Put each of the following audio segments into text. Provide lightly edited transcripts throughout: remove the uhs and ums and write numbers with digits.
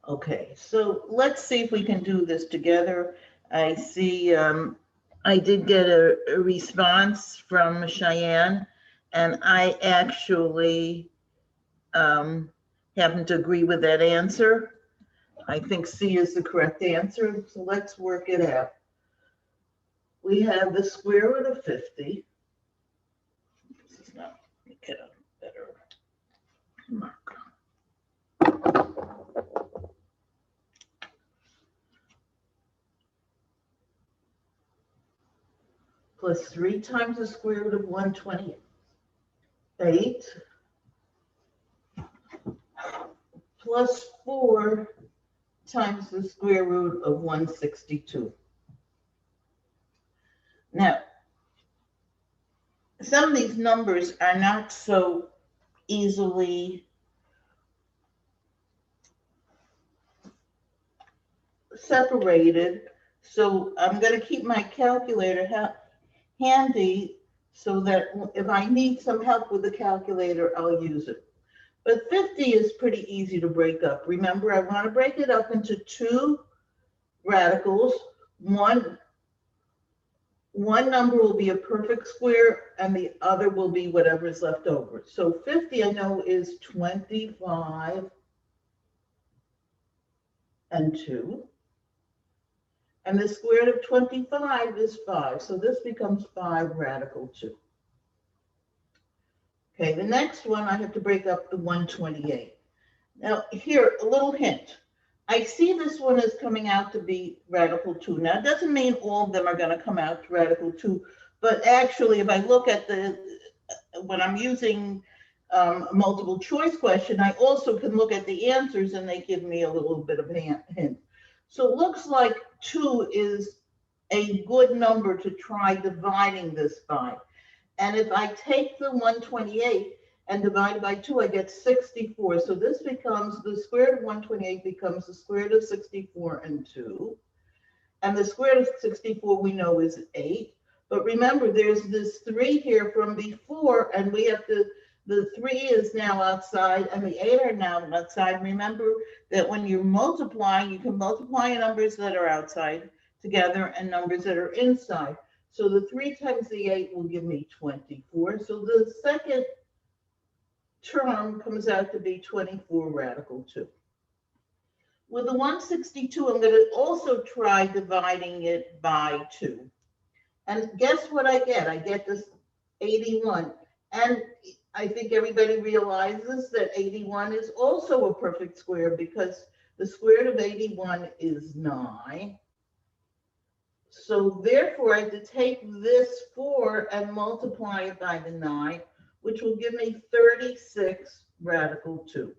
Okay, so let's see if we can do this together. I see I did get a response from Cheyenne, and I actually happen to agree with that answer. I think C is the correct answer, so let's work it out. We have the square root of 50. This is not, get a better mark. Plus 3 times the square root of 128 plus 4 times the square root of 162. Now, some of these numbers are not so easily separated, so I'm going to keep my calculator handy so that if I need some help with the calculator, I'll use it. But 50 is pretty easy to break up. Remember, I want to break it up into 2 radicals. One number will be a perfect square and the other will be whatever is left over. So 50 I know is 25 and 2. And the square root of 25 is 5. So this becomes 5 radical 2. Okay, the next one I have to break up the 128. Now here, a little hint. I see this one is coming out to be radical 2. Now it doesn't mean all of them are going to come out to radical 2, but actually if I look at when I'm using a multiple choice question, I also can look at the answers and they give me a little bit of a hint. So it looks like 2 is a good number to try dividing this by. And if I take the 128 and divide by 2, I get 64. So this becomes, the square root of 128 becomes the square root of 64 and 2. And the square root of 64 we know is 8. But remember, there's this 3 here from before, and we have to, the 3 is now outside, and the 8 are now outside. Remember that when you're multiplying, you can multiply numbers that are outside together and numbers that are inside. So the 3 times the 8 will give me 24. So the second term comes out to be 24 radical 2. With the 162, I'm going to also try dividing it by 2. And guess what I get? I get this 81. And I think everybody realizes that 81 is also a perfect square because the square root of 81 is 9. So therefore, I have to take this 4 and multiply it by the 9, which will give me 36 radical 2.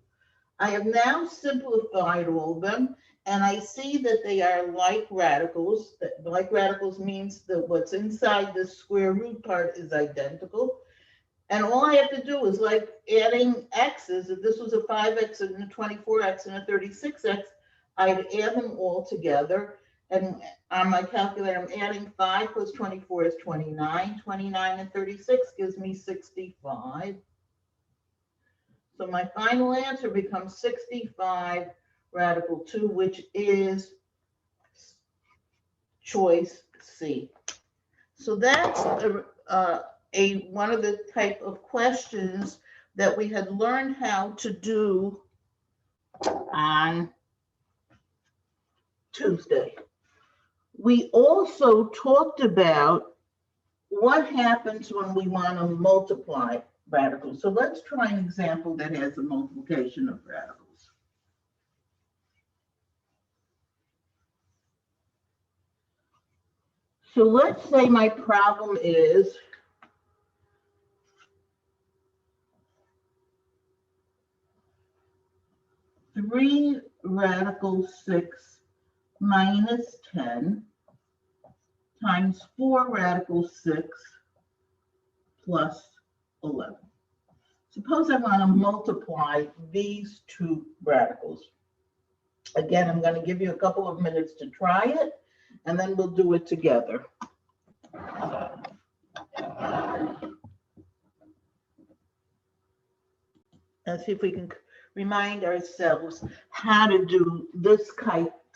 I have now simplified all of them, and I see that they are like radicals. Like radicals means that what's inside the square root part is identical. And all I have to do is like adding x's. If this was a 5x and a 24x and a 36x, I'd add them all together. And on my calculator, I'm adding 5 plus 24 is 29. 29 and 36 gives me 65. So my final answer becomes 65 radical 2, which is choice C. So that's one of the type of questions that we had learned how to do on Tuesday. We also talked about what happens when we want to multiply radicals. So let's try an example that has a multiplication of radicals. So let's say my problem is three radical 6 minus 10 times 4 radical 6 plus 11. Suppose I want to multiply these two radicals. Again, I'm going to give you a couple of minutes to try it, and then we'll do it together. Let's see if we can remind ourselves how to do this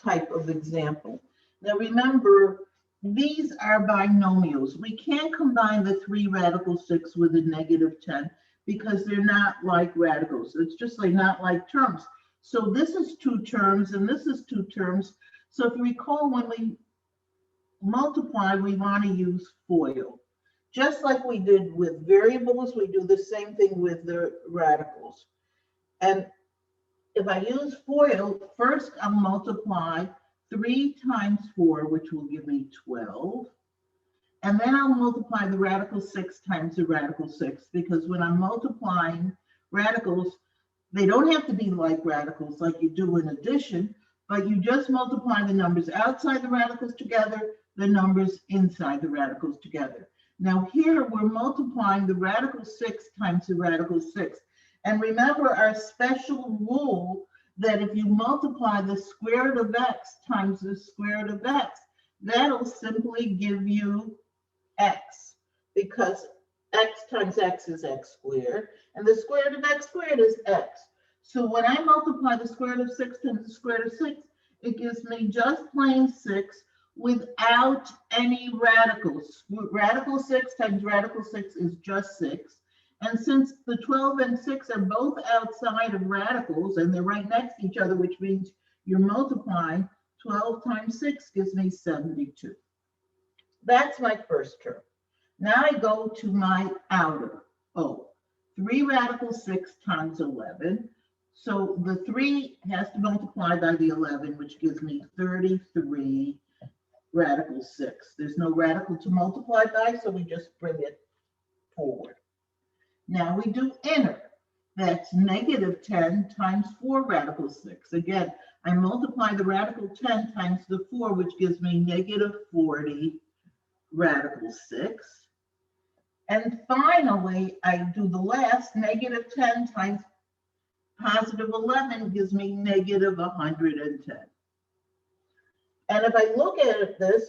type of example. Now remember, these are binomials. We can't combine the 3 radical 6 with a negative 10 because they're not like radicals. It's just like not like terms. So this is 2 terms and this is 2 terms. So if you recall, when we multiply, we want to use FOIL. Just like we did with variables, we do the same thing with the radicals. And if I use FOIL, first I'll multiply 3 times 4, which will give me 12. And then I'll multiply the radical 6 times the radical 6, because when I'm multiplying radicals, they don't have to be like radicals like you do in addition, but you just multiply the numbers outside the radicals together, the numbers inside the radicals together. Now here we're multiplying the radical 6 times the radical 6. And remember our special rule that if you multiply the square root of x times the square root of x, that'll simply give you x, because x times x is x squared, and the square root of x squared is x. So when I multiply the square root of 6 times the square root of 6, it gives me just plain 6 without any radicals. Radical 6 times radical 6 is just 6. And since the 12 and 6 are both outside of radicals and they're right next to each other, which means you're multiplying, 12 times 6 gives me 72. That's my first term. Now I go to my outer O. 3 radical 6 times 11. So the 3 has to multiply by the 11, which gives me 33 radical 6. There's no radical to multiply by, so we just bring it forward. Now we do inner. That's negative 10 times 4 radical 6. Again, I multiply the radical 10 times the 4, which gives me negative 40 radical 6. And finally, I do the last, negative 10 times positive 11 gives me negative 110. And if I look at this,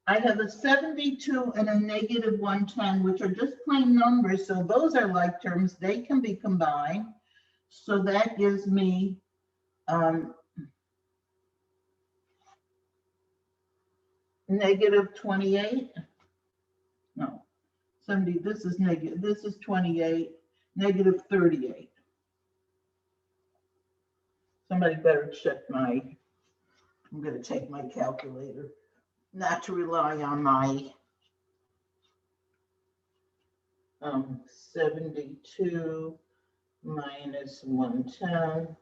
I have a 72 and a negative 110, which are just plain numbers. So those are like terms. They can be combined. So that gives me negative 28. No, 70. This is negative. This is 28, negative 38. Somebody better check my, I'm going to take my calculator, not to rely on my 72 minus 110.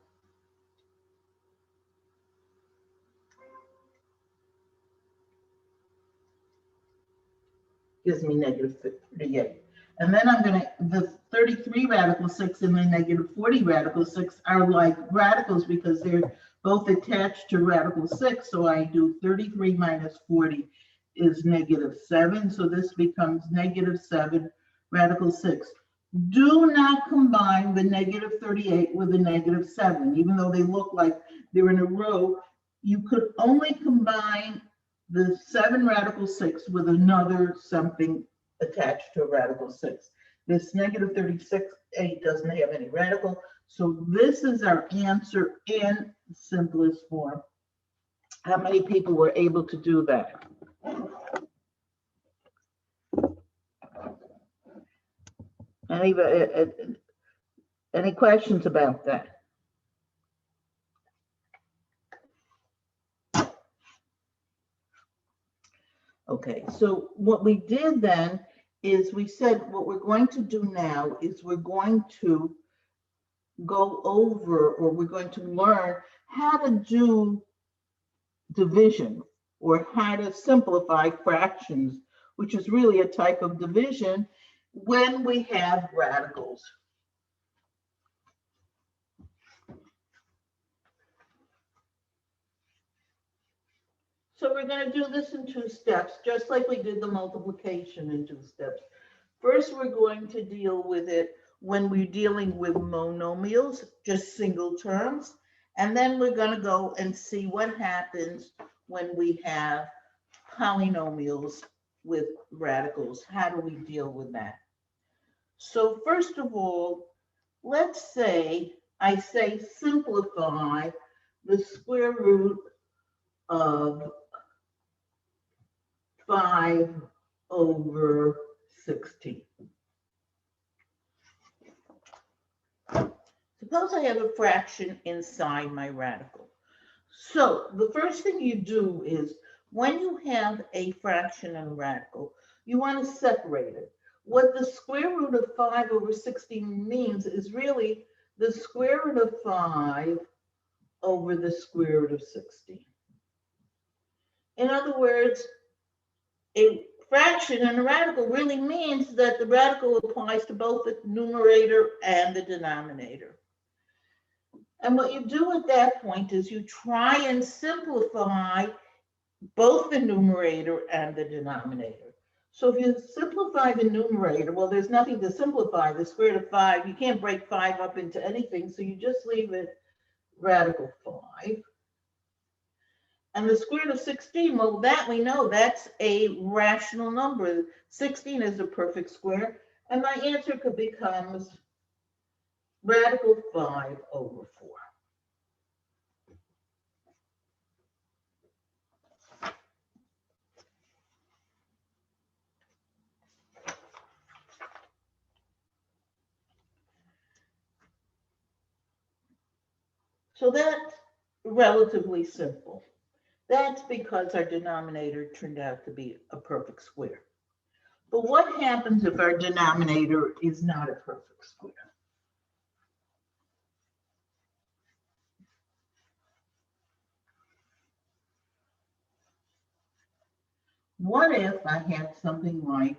Gives me negative 38. And then I'm going to, the 33 radical 6 and the negative 40 radical 6 are like radicals because they're both attached to radical 6. So I do 33 minus 40 is negative 7. So this becomes negative 7 radical 6. Do not combine the negative 38 with the negative 7. Even though they look like they're in a row, you could only combine the 7 radical 6 with another something attached to a radical 6. This negative 36, 8 doesn't have any radical. So this is our answer in simplest form. How many people were able to do that? Any questions about that? Okay, so what we did then is we said what we're going to do now is we're going to go over, or we're going to learn how to do division or how to simplify fractions, which is really a type of division when we have radicals. So we're going to do this in 2 steps, just like we did the multiplication in 2 steps. First, we're going to deal with it when we're dealing with monomials, just single terms. And then we're going to go and see what happens when we have polynomials with radicals. How do we deal with that? So first of all, let's say I say simplify the square root of 5 over 16. Suppose I have a fraction inside my radical. So the first thing you do is when you have a fraction and a radical, you want to separate it. What the square root of 5 over 16 means is really the square root of 5 over the square root of 16. In other words, a fraction and a radical really means that the radical applies to both the numerator and the denominator. And what you do at that point is you try and simplify both the numerator and the denominator. So if you simplify the numerator, well, there's nothing to simplify. The square root of 5, you can't break 5 up into anything, so you just leave it radical 5. And the square root of 16, well, that we know that's a rational number. 16 is a perfect square, and my answer could become radical 5 over 4. So that's relatively simple. That's because our denominator turned out to be a perfect square. But what happens if our denominator is not a perfect square? What if I had something like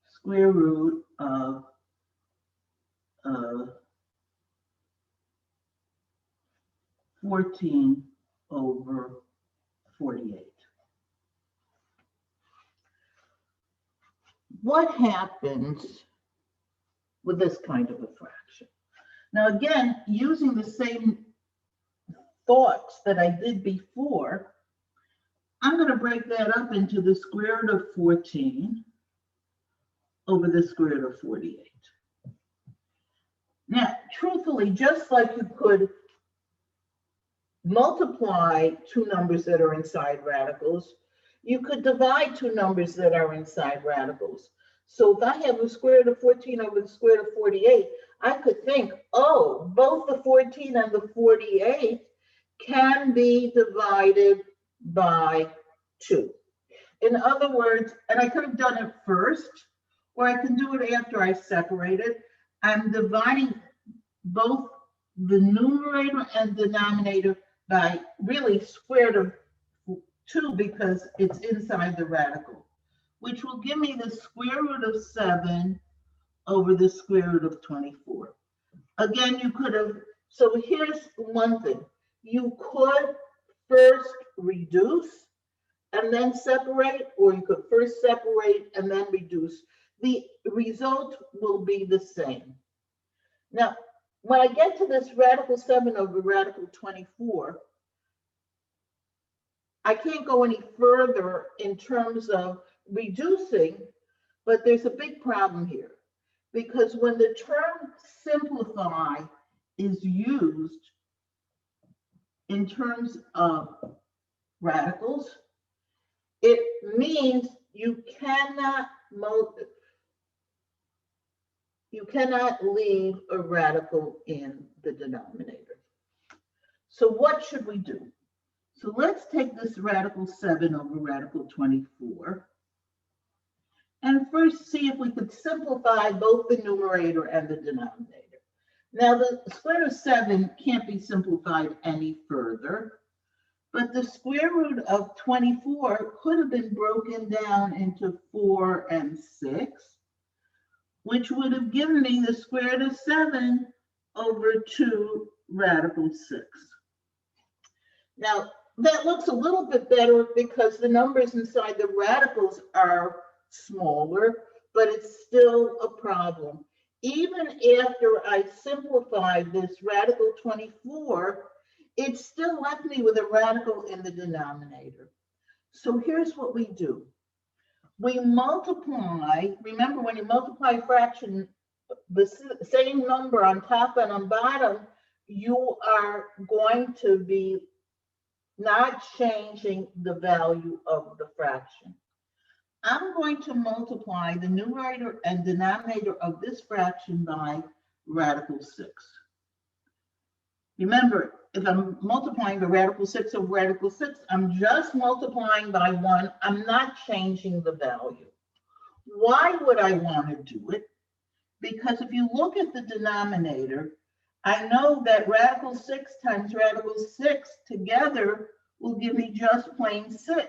square root of 14 over 48? What happens with this kind of a fraction? Now, again, using the same thoughts that I did before, I'm going to break that up into the square root of 14 over the square root of 48. Now, truthfully, just like you could multiply two numbers that are inside radicals, you could divide two numbers that are inside radicals. So if I have the square root of 14 over the square root of 48, I could think, oh, both the 14 and the 48 can be divided by 2. In other words, and I could have done it first, or I can do it after I separate it. I'm dividing both the numerator and denominator by really square root of 2 because it's inside the radical, which will give me the square root of 7 over the square root of 24. Again, you could have, so here's one thing. You could first reduce and then separate, or you could first separate and then reduce. The result will be the same. Now, when I get to this radical 7 over radical 24, I can't go any further in terms of reducing, but there's a big problem here. Because when the term simplify is used in terms of radicals, it means you cannot leave a radical in the denominator. So what should we do? So let's take this radical 7 over radical 24 and first see if we could simplify both the numerator and the denominator. Now the square root of 7 can't be simplified any further, but the square root of 24 could have been broken down into 4 and 6, which would have given me the square root of 7 over 2 radical 6. Now, that looks a little bit better because the numbers inside the radicals are smaller, but it's still a problem. Even after I simplified this radical 24, it still left me with a radical in the denominator. So here's what we do. we multiply, remember when you multiply a fraction, the same number on top and on bottom, you are going to be not changing the value of the fraction. I'm going to multiply the numerator and denominator of this fraction by radical 6. Remember, if I'm multiplying the radical 6 over radical 6, I'm just multiplying by 1. I'm not changing the value. Why would I want to do it? Because if you look at the denominator, I know that radical 6 times radical 6 together will give me just plain 6.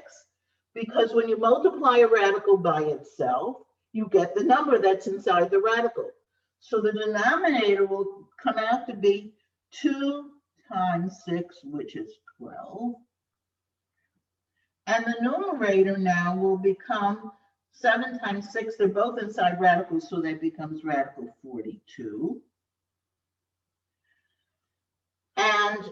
Because when you multiply a radical by itself, you get the number that's inside the radical. So the denominator will come out to be 2 times 6, which is 12. And the numerator now will become 7 times 6. They're both inside radicals, so that becomes radical 42. And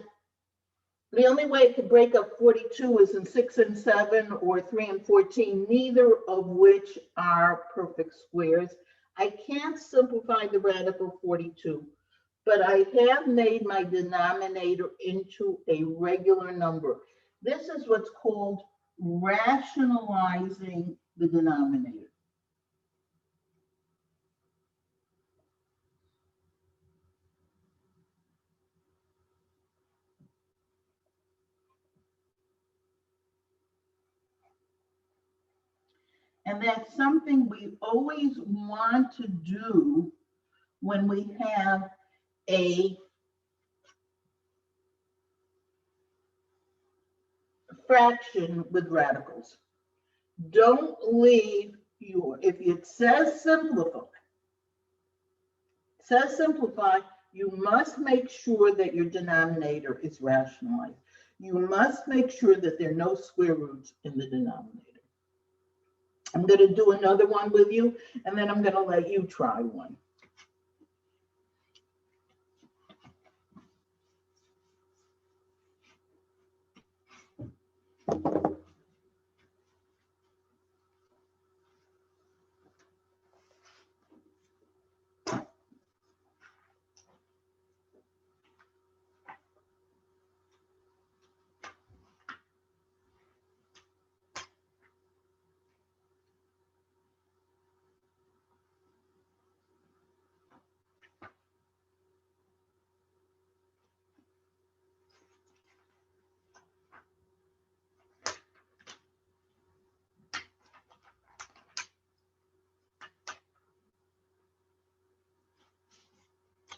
the only way to break up 42 is in 6 and 7 or 3 and 14, neither of which are perfect squares. I can't simplify the radical 42, but I have made my denominator into a regular number. This is what's called rationalizing the denominator. And that's something we always want to do when we have a fraction with radicals. Don't leave if it says simplify, you must make sure that your denominator is rationalized. You must make sure that there are no square roots in the denominator. I'm going to do another one with you, and then I'm going to let you try one.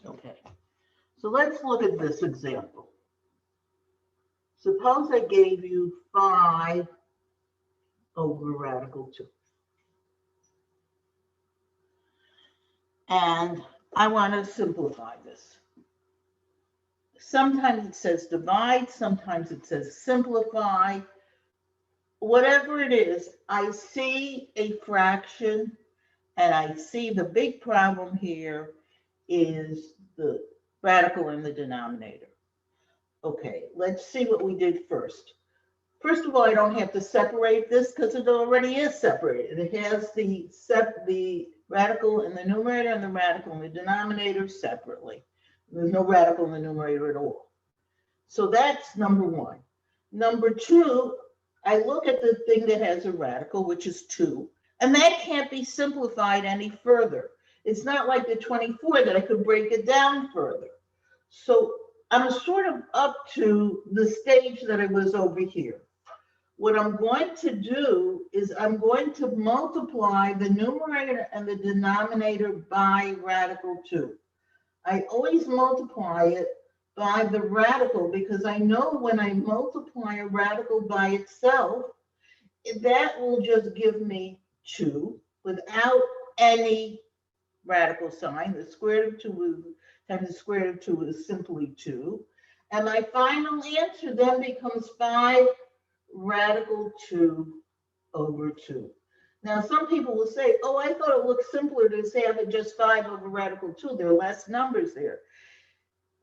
Okay, so let's look at this example. Suppose I gave you 5 over radical 2. And I want to simplify this. Sometimes it says divide, sometimes it says simplify. Whatever it is, I see a fraction, and I see the big problem here is the radical in the denominator. Okay, let's see what we did first. First of all, I don't have to separate this because it already is separated. It has the radical in the numerator and the radical in the denominator separately. There's no radical in the numerator at all. So that's number 1. Number 2, I look at the thing that has a radical, which is 2, and that can't be simplified any further. It's not like the 24 that I could break it down further. So I'm sort of up to the stage that I was over here. What I'm going to do is I'm going to multiply the numerator and the denominator by radical 2. I always multiply it by the radical because I know when I multiply a radical by itself, that will just give me 2 without any radical sign. The square root of 2 times the square root of 2 is simply 2. And my final answer then becomes 5 radical 2 over 2. Now, some people will say, oh, I thought it looked simpler to say have it just 5 over radical 2. There are less numbers there.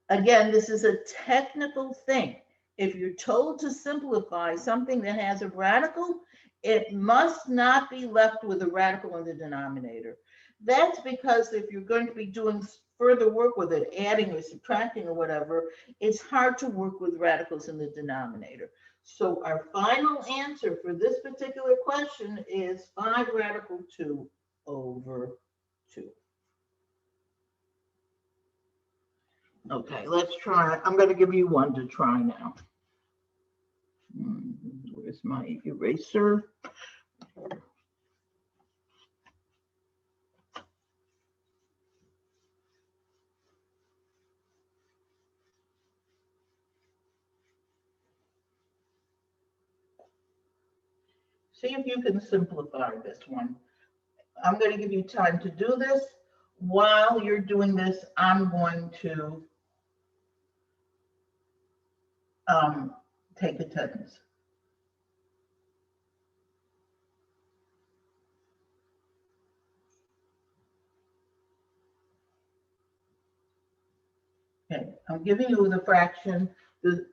Again, this is a technical thing. If you're told to simplify something that has a radical, it must not be left with a radical in the denominator. That's because if you're going to be doing further work with it, adding or subtracting or whatever, it's hard to work with radicals in the denominator. So our final answer for this particular question is 5 radical 2 over 2. Okay, let's try. I'm going to give you one to try now. Where's my eraser? See if you can simplify this one. I'm going to give you time to do this. While you're doing this, I'm going to take attendance. Okay, I'm giving you the fraction, the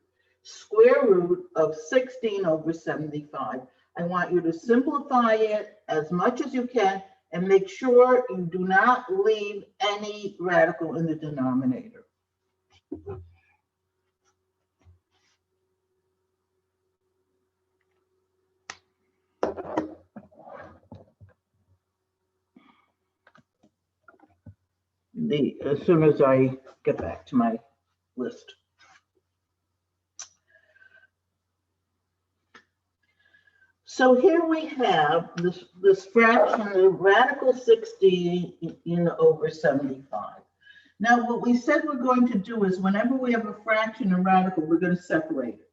square root of 16 over 75. I want you to simplify it as much as you can and make sure you do not leave any radical in the denominator. As soon as I get back to my list. So here we have this fraction of radical 16 over 75. Now what we said we're going to do is whenever we have a fraction and radical, we're going to separate it.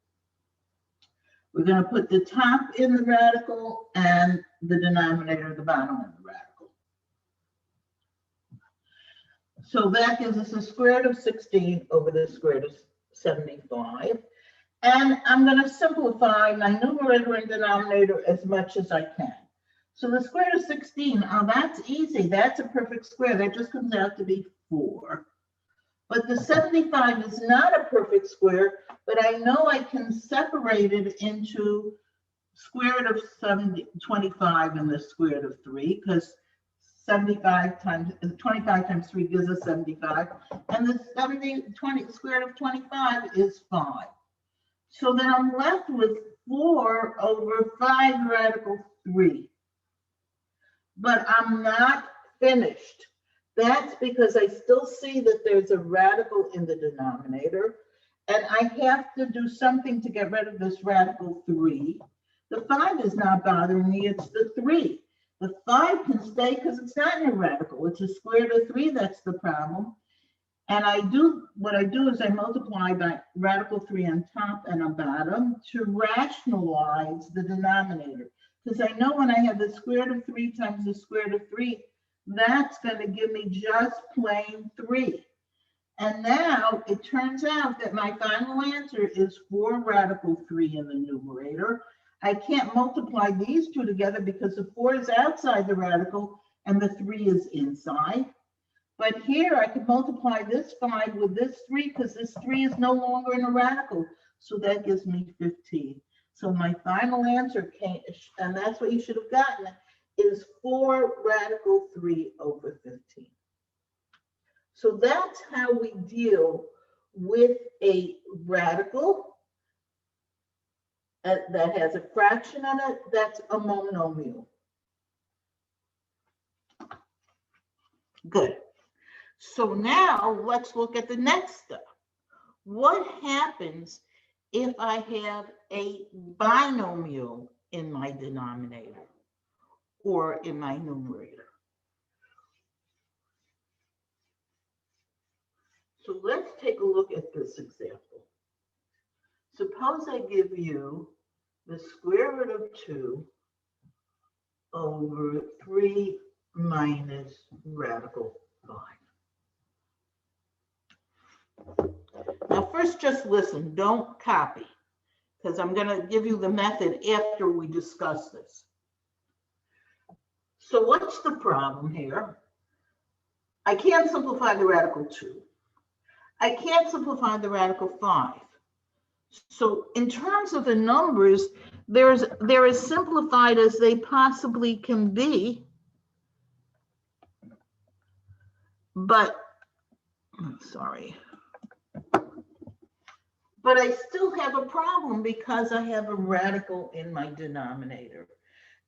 We're going to put the top in the radical and the denominator at the bottom in the radical. So that gives us the square root of 16 over the square root of 75. And I'm going to simplify my numerator and denominator as much as I can. So the square root of 16, oh, that's easy. That's a perfect square. That just comes out to be 4. But the 75 is not a perfect square, but I know I can separate it into square root of 25 and the square root of 3, because 25 times 3 gives us 75, and the square root of 25 is 5. So then I'm left with 4 over 5 radical 3. But I'm not finished. That's because I still see that there's a radical in the denominator, and I have to do something to get rid of this radical 3. The 5 is not bothering me, it's the 3. The 5 can stay because it's not in a radical. It's a square root of 3 that's the problem. And what I do is I multiply by radical 3 on top and on bottom to rationalize the denominator. Because I know when I have the square root of 3 times the square root of 3, that's going to give me just plain 3. And now it turns out that my final answer is 4 radical 3 in the numerator. I can't multiply these two together because the 4 is outside the radical and the 3 is inside. But here I can multiply this 5 with this 3 because this 3 is no longer in a radical. So that gives me 15. So my final answer came, and that's what you should have gotten, is 4 radical 3 over 15. So that's how we deal with a radical that has a fraction on it. That's a monomial. Good. So now let's look at the next step. What happens if I have a binomial in my denominator or in my numerator? So let's take a look at this example. Suppose I give you the square root of 2 over 3 minus radical 5. Now first just listen, don't copy, because I'm going to give you the method after we discuss this. So what's the problem here? I can't simplify the radical 2. I can't simplify the radical 5. So in terms of the numbers, they're as simplified as they possibly can be, but sorry. But I still have a problem because I have a radical in my denominator.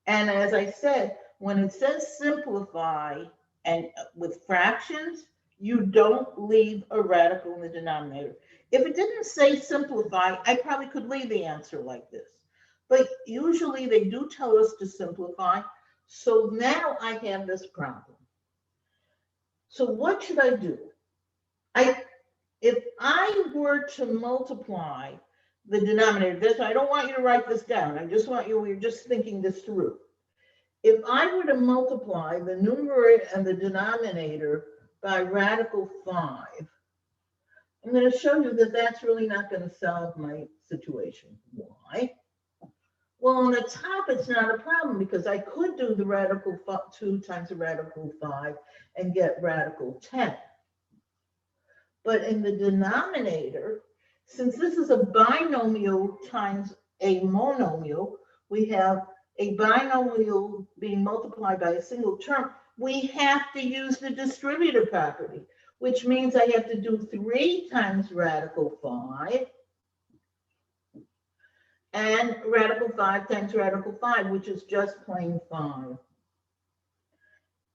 And as I said, when it says simplify and with fractions, you don't leave a radical in the denominator. If it didn't say simplify, I probably could leave the answer like this. But usually they do tell us to simplify. So now I have this problem. So what should I do? If I were to multiply the denominator, I don't want you to write this down. I just want you, we're just thinking this through. If I were to multiply the numerator and the denominator by radical 5, I'm going to show you that that's really not going to solve my situation. Why? Well, on the top, it's not a problem because I could do the radical 2 times the radical 5 and get radical 10. But in the denominator, since this is a binomial times a monomial, we have a binomial being multiplied by a single term. We have to use the distributive property, which means I have to do 3 times radical 5 and radical 5 times radical 5, which is just plain 5.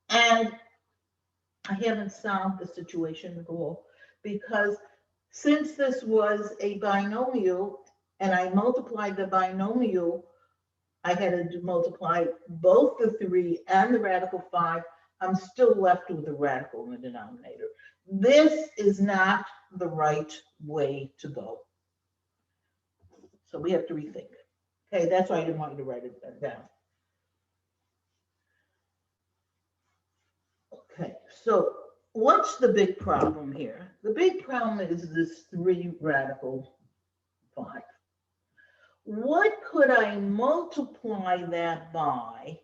And I haven't solved the situation at all, because since this was a binomial and I multiplied the binomial, I had to multiply both the 3 and the radical 5. I'm still left with a radical in the denominator. This is not the right way to go. So we have to rethink. Okay, that's why I didn't want you to write it down. Okay, so what's the big problem here? The big problem is this 3 radical 5. What could I multiply that by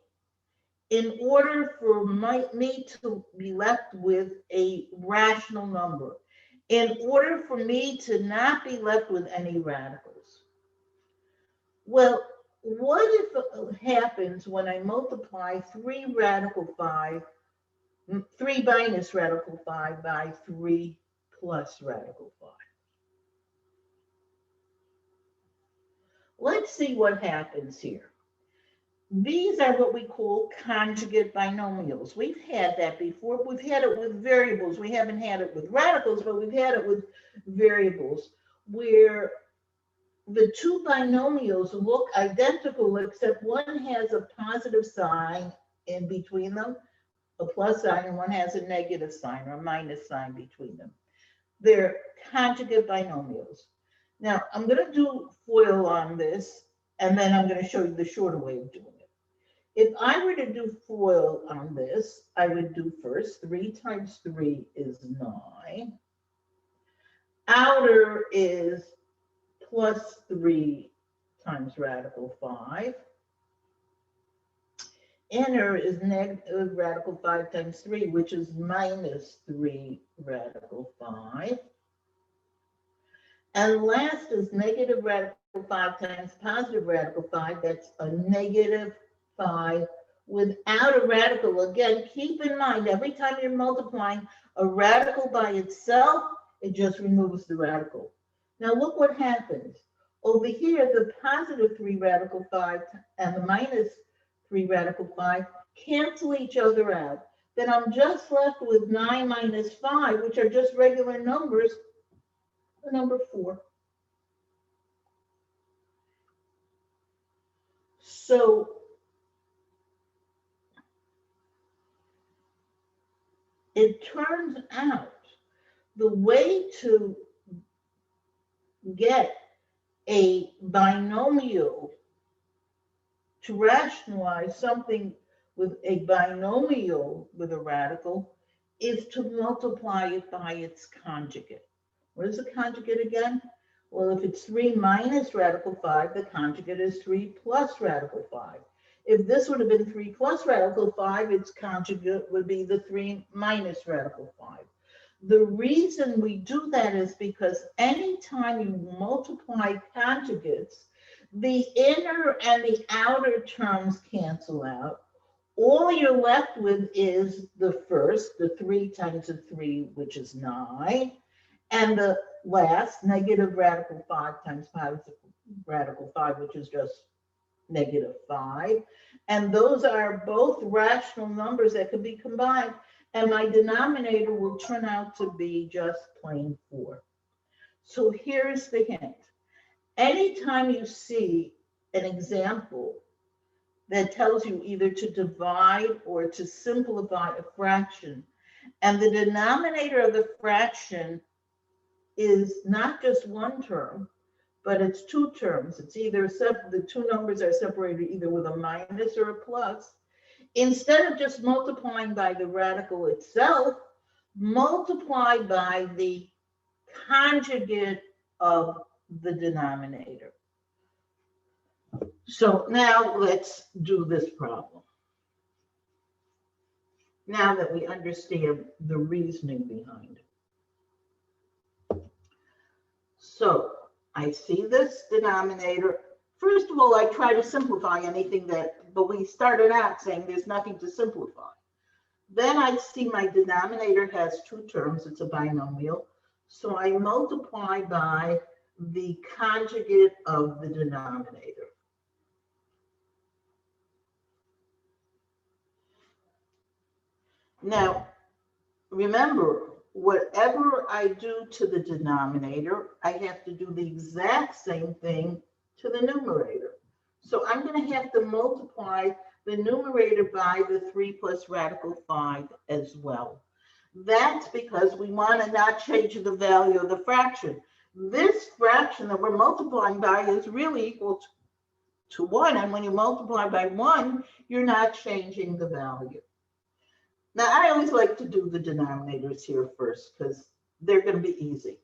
in order for me to be left with a rational number, in order for me to not be left with any radicals? Well, what if it happens when I multiply 3 radical 5, 3 minus radical 5 by 3 plus radical 5? Let's see what happens here. These are what we call conjugate binomials. We've had that before. We've had it with variables. We haven't had it with radicals, but we've had it with variables, where the 2 binomials look identical, except one has a positive sign in between them, a plus sign, and one has a negative sign or a minus sign between them. They're conjugate binomials. Now, I'm going to do FOIL on this, and then I'm going to show you the shorter way of doing it. If I were to do FOIL on this, I would do first 3 times 3 is 9. Outer is plus 3 times radical 5. Inner is negative radical 5 times 3, which is minus 3 radical 5. And last is negative radical 5 times positive radical 5. That's a negative 5 without a radical. Again, keep in mind, every time you're multiplying a radical by itself, it just removes the radical. Now look what happens. Over here, the positive 3 radical 5 and the minus 3 radical 5 cancel each other out. Then I'm just left with 9 minus 5, which are just regular numbers, the number 4. So it turns out the way to get a binomial, to rationalize something with a binomial with a radical, is to multiply it by its conjugate. What is the conjugate again? Well, if it's 3 minus radical 5, the conjugate is 3 plus radical 5. If this would have been 3 plus radical 5, its conjugate would be the 3 minus radical 5. The reason we do that is because anytime you multiply conjugates, The inner and the outer terms cancel out. All you're left with is the first, the 3 times the 3, which is 9, and the last, negative radical 5 times positive radical 5, which is just negative 5. And those are both rational numbers that can be combined, and my denominator will turn out to be just plain 4. So here's the hint. Anytime you see an example that tells you either to divide or to simplify a fraction, and the denominator of the fraction is not just one term, but it's 2 terms. It's either the 2 numbers are separated either with a minus or a plus. Instead of just multiplying by the radical itself, multiply by the conjugate of the denominator. So now let's do this problem. Now that we understand the reasoning behind it. So I see this denominator. First of all, I try to simplify anything but we started out saying there's nothing to simplify. Then I see my denominator has 2 terms, it's a binomial. So I multiply by the conjugate of the denominator. Now, remember, whatever I do to the denominator, I have to do the exact same thing to the numerator. So I'm going to have to multiply the numerator by the 3 plus radical 5 as well. That's because we want to not change the value of the fraction. This fraction that we're multiplying by is really equal to 1. And when you multiply by 1, you're not changing the value. Now, I always like to do the denominators here first because they're going to be easy.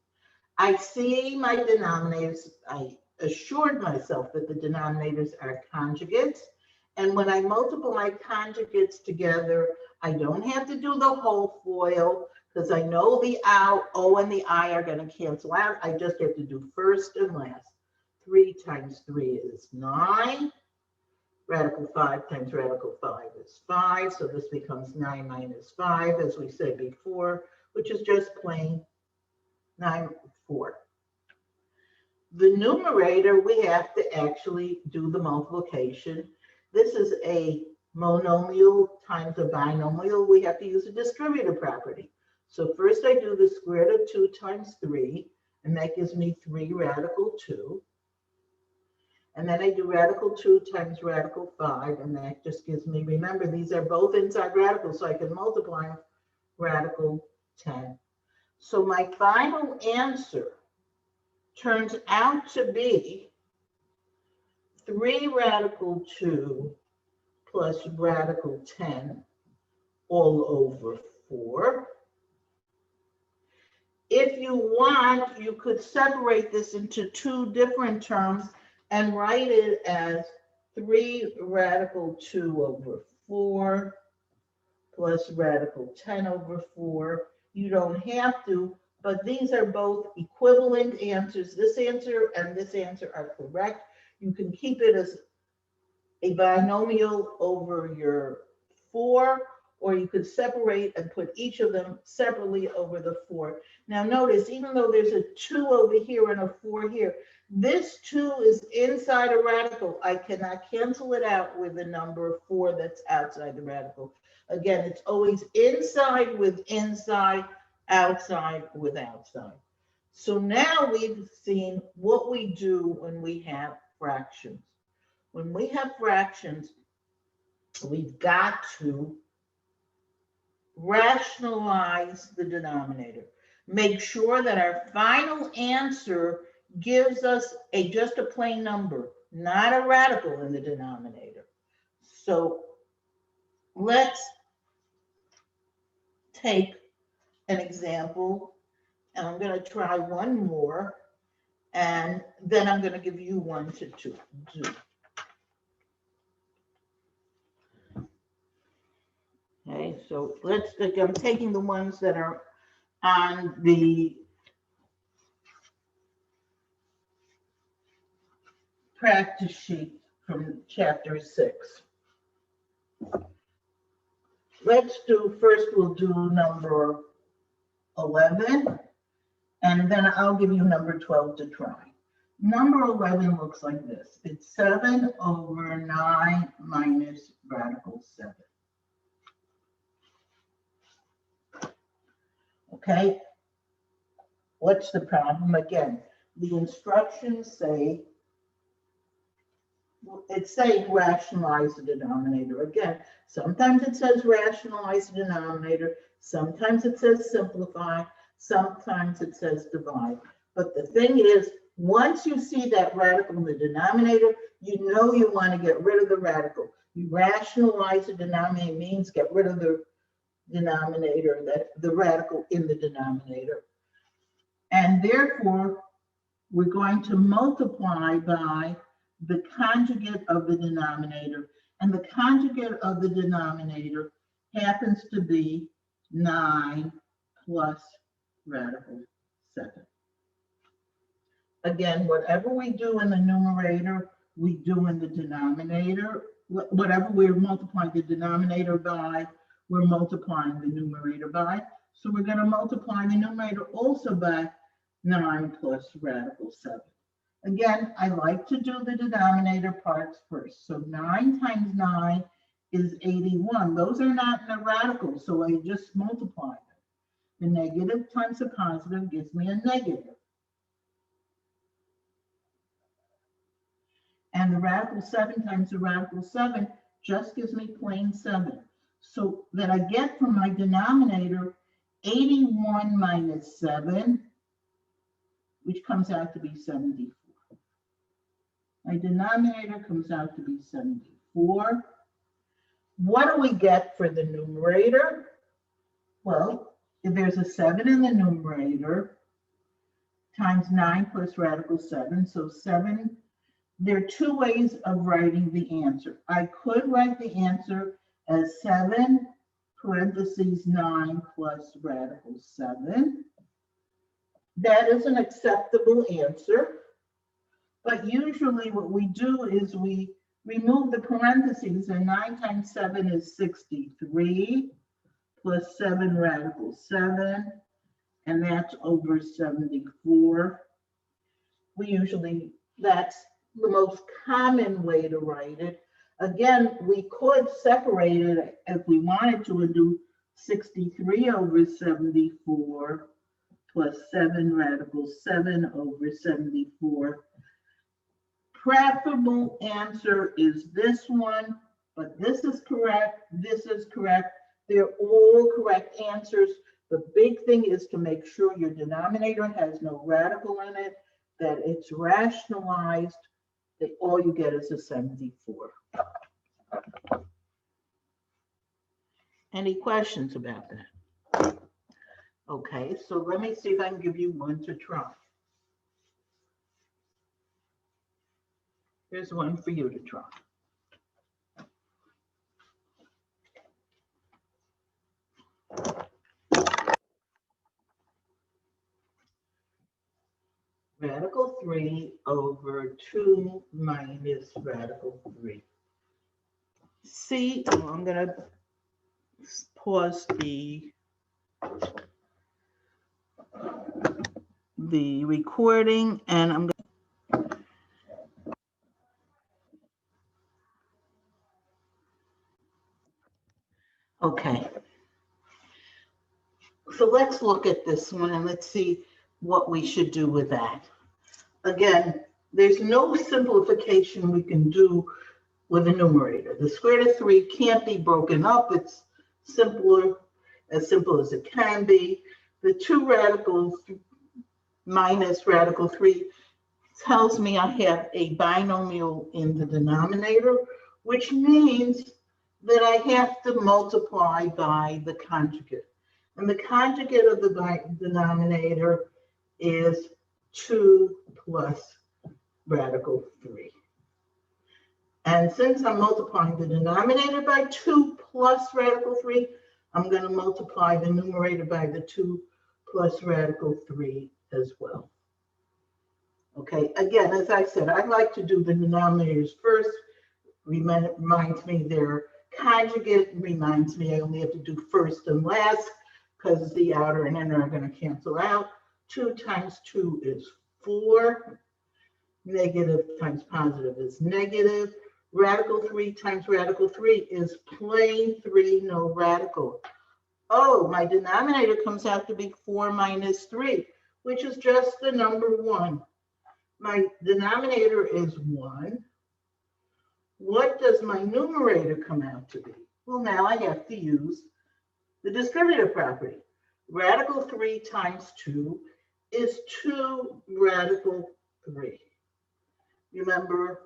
I see my denominators. I assured myself that the denominators are conjugates. And when I multiply conjugates together, I don't have to do the whole FOIL because I know the O and the I are going to cancel out. I just have to do first and last. 3 times 3 is 9. Radical 5 times radical 5 is 5. So this becomes 9 minus 5, as we said before, which is just plain 4. The numerator, we have to actually do the multiplication. This is a monomial times a binomial. We have to use a distributive property. So first I do the square root of 2 times 3, and that gives me 3 radical 2. And then I do radical 2 times radical 5, and that just gives me, remember, these are both inside radicals, so I can multiply radical 10. So my final answer turns out to be 3 radical 2 plus radical 10 all over 4. If you want, you could separate this into 2 different terms and write it as 3 radical 2 over 4 plus radical 10 over 4. You don't have to, but these are both equivalent answers. This answer and this answer are correct. You can keep it as a binomial over your 4, or you could separate and put each of them separately over the 4. Now notice, even though there's a 2 over here and a 4 here, this 2 is inside a radical. I cannot cancel it out with the number 4 that's outside the radical. Again, it's always inside with inside, outside with outside. So now we've seen what we do when we have fractions. When we have fractions, we've got to rationalize the denominator. Make sure that our final answer gives us just a plain number, not a radical in the denominator. So let's take an example, and I'm going to try one more, and then I'm going to give you one to do. Okay, so I'm taking the ones that are on the practice sheet from chapter 6. Let's do, first we'll do number 11, and then I'll give you number 12 to try. Number 11 looks like this. It's 7 over 9 minus radical 7. Okay, what's the problem? Again, the instructions say, it's saying rationalize the denominator. Again, sometimes it says rationalize the denominator, sometimes it says simplify, sometimes it says divide. But the thing is, once you see that radical in the denominator, you know you want to get rid of the radical. You rationalize the denominator means get rid of the denominator, the radical in the denominator. And therefore, we're going to multiply by the conjugate of the denominator. And the conjugate of the denominator happens to be 9 plus radical 7. Again, whatever we do in the numerator, we do in the denominator. Whatever we're multiplying the denominator by, we're multiplying the numerator by. So we're going to multiply the numerator also by 9 plus radical 7. Again, I like to do the denominator parts first. So 9 times 9 is 81. Those are not in a radical, so I just multiply them. The negative times the positive gives me a negative. And the radical 7 times the radical 7 just gives me plain 7. So that I get from my denominator 81 minus 7, which comes out to be 74. My denominator comes out to be 74. What do we get for the numerator? Well, if there's a 7 in the numerator, times 9 plus radical 7, so 7. There are two ways of writing the answer. I could write the answer as 7 parentheses 9 plus radical 7. That is an acceptable answer. But usually what we do is we remove the parentheses, and 9 times 7 is 63 plus 7 radical 7, and that's over 74. We usually, that's the most common way to write it. Again, we could separate it if we wanted to and do 63 over 74 plus 7 radical 7 over 74. Preferable answer is this one, but this is correct, this is correct. They're all correct answers. The big thing is to make sure your denominator has no radical in it, that it's rationalized, that all you get is a 74. Any questions about that? Okay, so let me see if I can give you one to try. Here's one for you to try. Radical 3 over 2 minus radical 3. See, I'm going to pause the recording, and I'm going to. Okay. So let's look at this one and let's see what we should do with that. Again, there's no simplification we can do with a numerator. The square root of 3 can't be broken up. It's simpler, as simple as it can be. The 2 radicals minus radical 3 tells me I have a binomial in the denominator, which means that I have to multiply by the conjugate. And the conjugate of the denominator is 2 plus radical 3. And since I'm multiplying the denominator by 2 plus radical 3, I'm going to multiply the numerator by the 2 plus radical 3 as well. Okay, again, as I said, I like to do the denominators first. Reminds me they're conjugate, reminds me I only have to do first and last because the outer and inner are going to cancel out. 2 times 2 is 4. Negative times positive is negative. Radical 3 times radical 3 is plain 3, no radical. Oh, my denominator comes out to be 4 minus 3, which is just the number 1. My denominator is 1. What does my numerator come out to be? Well, now I have to use the distributive property. Radical 3 times 2 is 2 radical 3. Remember,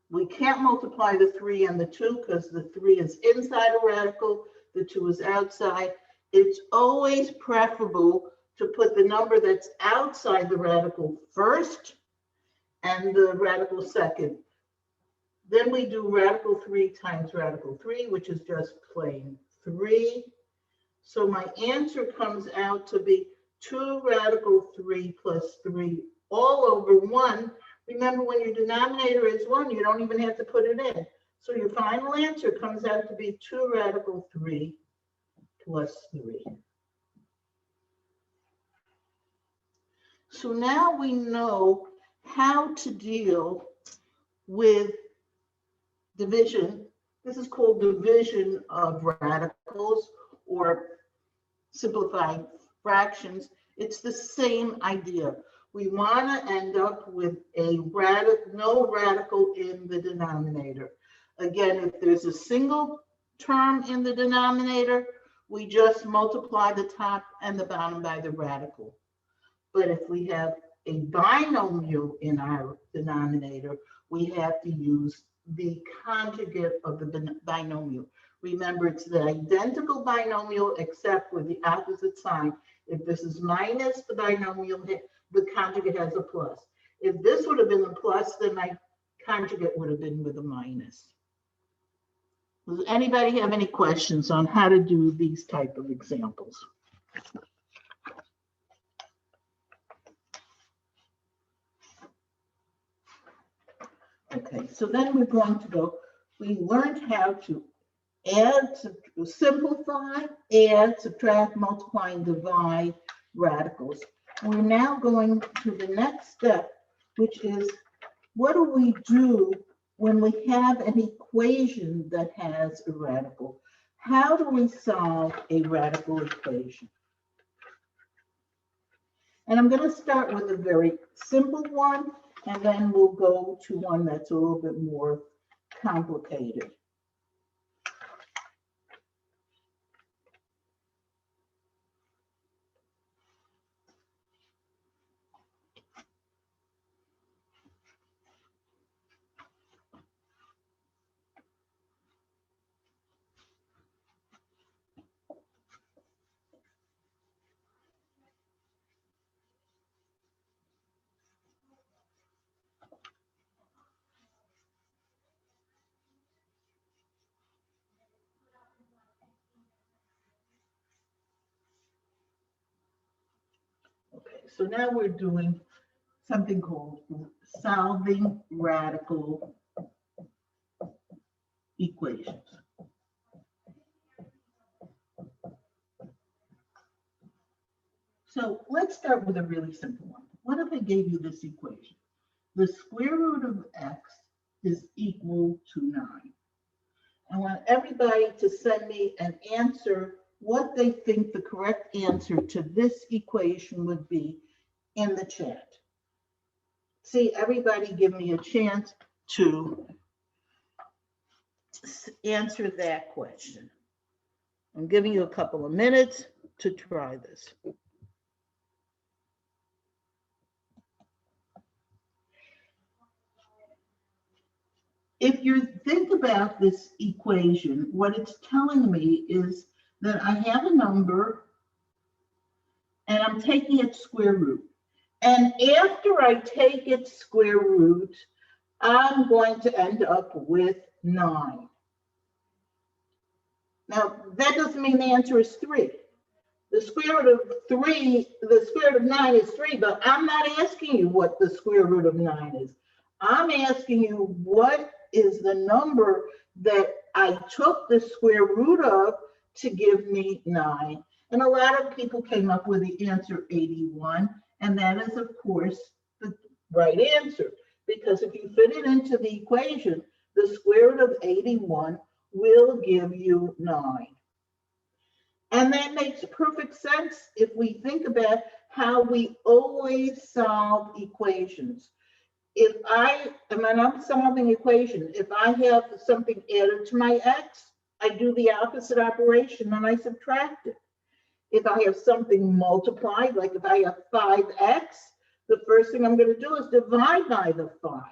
we can't multiply the 3 and the 2 because the 3 is inside a radical, the 2 is outside. It's always preferable to put the number that's outside the radical first and the radical second. Then we do radical 3 times radical 3, which is just plain 3. So my answer comes out to be 2 radical 3 plus 3 all over 1. Remember, when your denominator is 1, you don't even have to put it in. So your final answer comes out to be 2 radical 3 plus 3. So now we know how to deal with division. This is called division of radicals or simplified fractions. It's the same idea. We want to end up with a no radical in the denominator. Again, if there's a single term in the denominator, we just multiply the top and the bottom by the radical. But if we have a binomial in our denominator, we have to use the conjugate of the binomial. Remember, it's the identical binomial except with the opposite sign. If this is minus, the binomial, the conjugate has a plus. If this would have been a plus, then my conjugate would have been with a minus. Does anybody have any questions on how to do these type of examples? Okay, so then we're going to go, we learned how to add, simplify, add, subtract, multiply, and divide radicals. We're now going to the next step, which is what do we do when we have an equation that has a radical? How do we solve a radical equation? And I'm going to start with a very simple one, and then we'll go to one that's a little bit more complicated. So now we're doing something called solving radical equations. So let's start with a really simple one. What if I gave you this equation? The square root of x is equal to 9. I want everybody to send me an answer, what they think the correct answer to this equation would be in the chat. See, everybody give me a chance to answer that question. I'm giving you a couple of minutes to try this. If you think about this equation, what it's telling me is that I have a number and I'm taking its square root. And after I take its square root, I'm going to end up with 9. Now, that doesn't mean the answer is 3. The square root of 3, the square root of 9 is 3, but I'm not asking you what the square root of 9 is. I'm asking you what is the number that I took the square root of to give me 9. And a lot of people came up with the answer 81, and that is, of course, the right answer. Because if you fit it into the equation, the square root of 81 will give you 9. And that makes perfect sense if we think about how we always solve equations. If I'm solving equation, if I have something added to my x, I do the opposite operation and I subtract it. If I have something multiplied, like if I have 5x, the first thing I'm going to do is divide by the 5.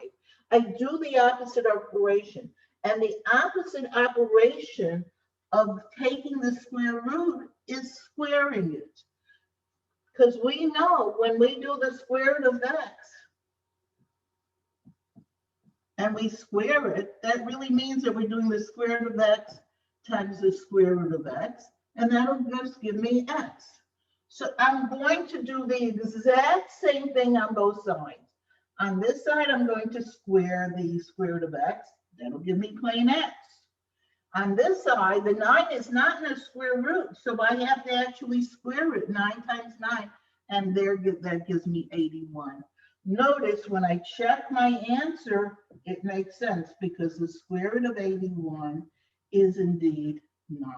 I do the opposite operation. And the opposite operation of taking the square root is squaring it. Because we know when we do the square root of x and we square it, that really means that we're doing the square root of x times the square root of x, and that'll just give me x. So I'm going to do the exact same thing on both sides. On this side, I'm going to square the square root of x. That'll give me plain x. On this side, the 9 is not in a square root, so I have to actually square it. 9 times 9, and that gives me 81. Notice when I check my answer, it makes sense because the square root of 81 is indeed 9.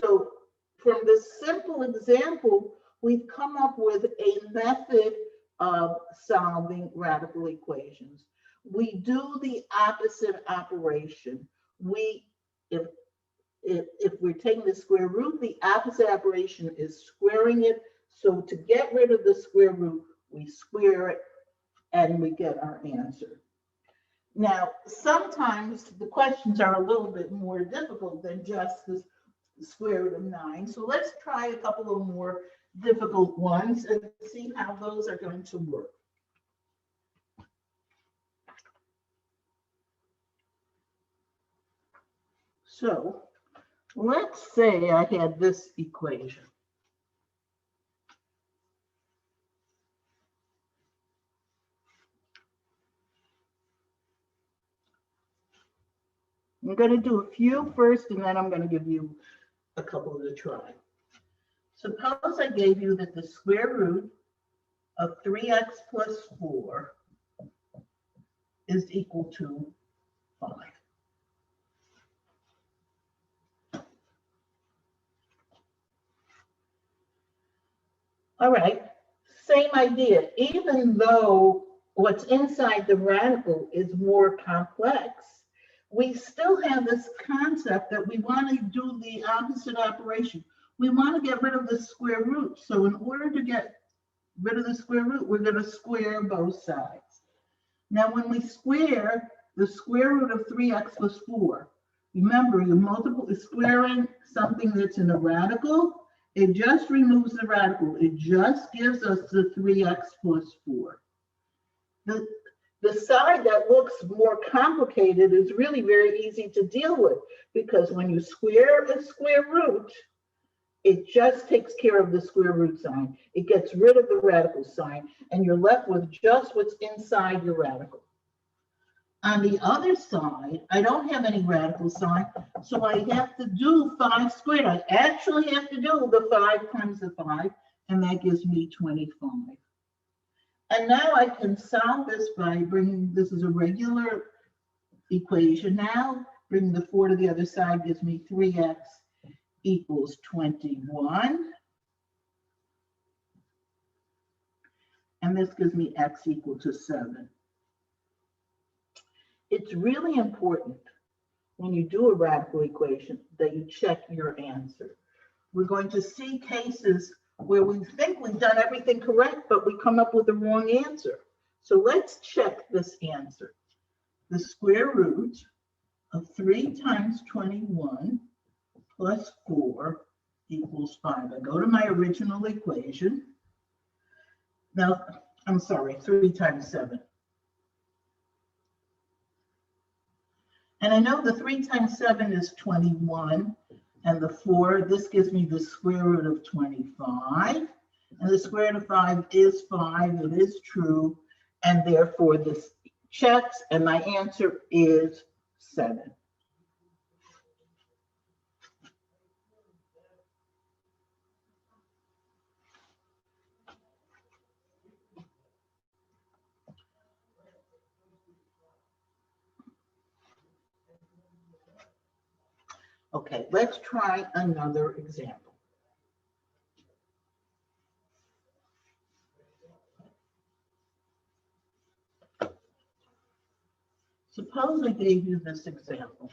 So from this simple example, we've come up with a method of solving radical equations. We do the opposite operation. If we're taking the square root, the opposite operation is squaring it. So to get rid of the square root, we square it and we get our answer. Now, sometimes the questions are a little bit more difficult than just the square root of 9. So let's try a couple of more difficult ones and see how those are going to work. So let's say I had this equation. I'm going to do a few first, and then I'm going to give you a couple to try. Suppose I gave you that the square root of 3x plus 4 is equal to 5. All right, same idea. Even though what's inside the radical is more complex, we still have this concept that we want to do the opposite operation. We want to get rid of the square root. So in order to get rid of the square root, we're going to square both sides. Now, when we square the square root of 3x plus 4, remember, you're squaring something that's in a radical. It just removes the radical. It just gives us the 3x plus 4. The side that looks more complicated is really very easy to deal with because when you square a square root, it just takes care of the square root sign. It gets rid of the radical sign, and you're left with just what's inside your radical. On the other side, I don't have any radical sign, so I have to do 5 squared. I actually have to do the 5 times the 5, and that gives me 25. And now I can solve this by bringing, this is a regular equation now, bringing the 4 to the other side gives me 3x equals 21. And this gives me x equal to 7. It's really important when you do a radical equation that you check your answer. We're going to see cases where we think we've done everything correct, but we come up with the wrong answer. So let's check this answer. The square root of 3 times 21 plus 4 equals 5. I go to my original equation. Now, I'm sorry, 3 times 7. And I know the 3 times 7 is 21, and the 4, this gives me the square root of 25. and the square root of 5 is 5. It is true, and therefore this checks, and my answer is 7. Okay, let's try another example. Suppose I gave you this example.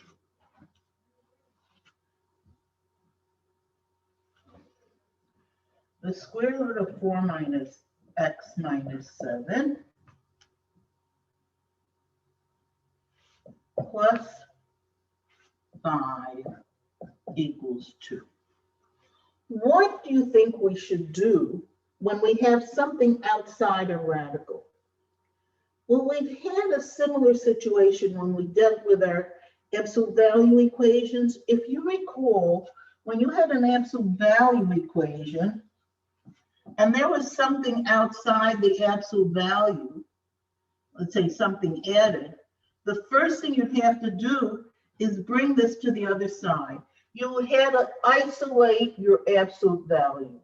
The square root of 4 minus x minus 7 plus 5 equals 2. What do you think we should do when we have something outside a radical? Well, we've had a similar situation when we dealt with our absolute value equations. If you recall, when you had an absolute value equation and there was something outside the absolute value, let's say something added, the first thing you'd have to do is bring this to the other side. You had to isolate your absolute value.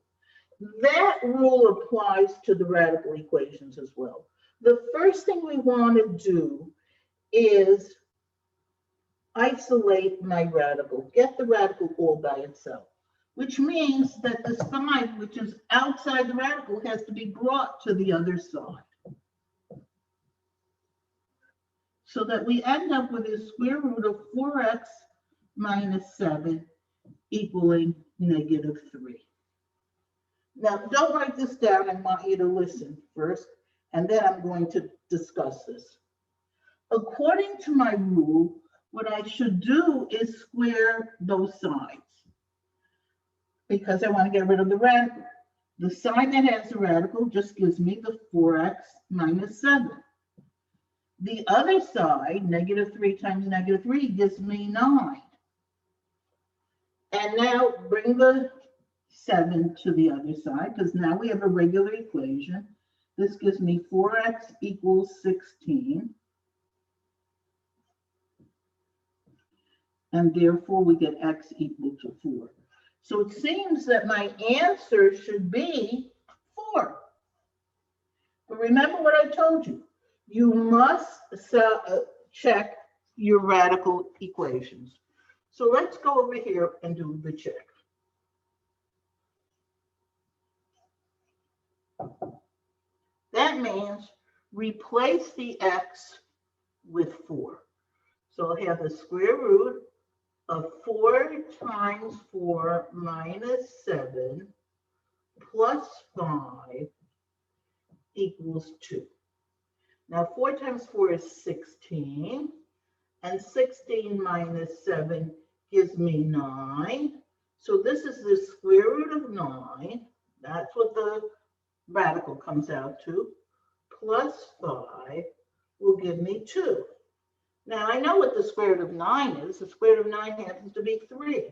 That rule applies to the radical equations as well. The first thing we want to do is isolate my radical, get the radical all by itself, which means that this 5, which is outside the radical, has to be brought to the other side. So that we end up with a square root of 4x minus 7 equaling negative 3. Now, don't write this down. I want you to listen first, and then I'm going to discuss this. According to my rule, what I should do is square those sides because I want to get rid of the radical. The side that has the radical just gives me the 4x minus 7. The other side, negative 3 times negative 3, gives me 9. And now bring the 7 to the other side, because now we have a regular equation. This gives me 4x equals 16. And therefore, we get x equal to 4. So it seems that my answer should be 4. But remember what I told you. You must check your radical equations. So let's go over here and do the check. That means replace the x with 4. So I'll have the square root of 4 times 4 minus 7 plus 5 equals 2. Now 4 times 4 is 16, and 16 minus 7 gives me 9. So this is the square root of 9. That's what the radical comes out to. Plus 5 will give me 2. Now I know what the square root of 9 is. The square root of 9 happens to be 3.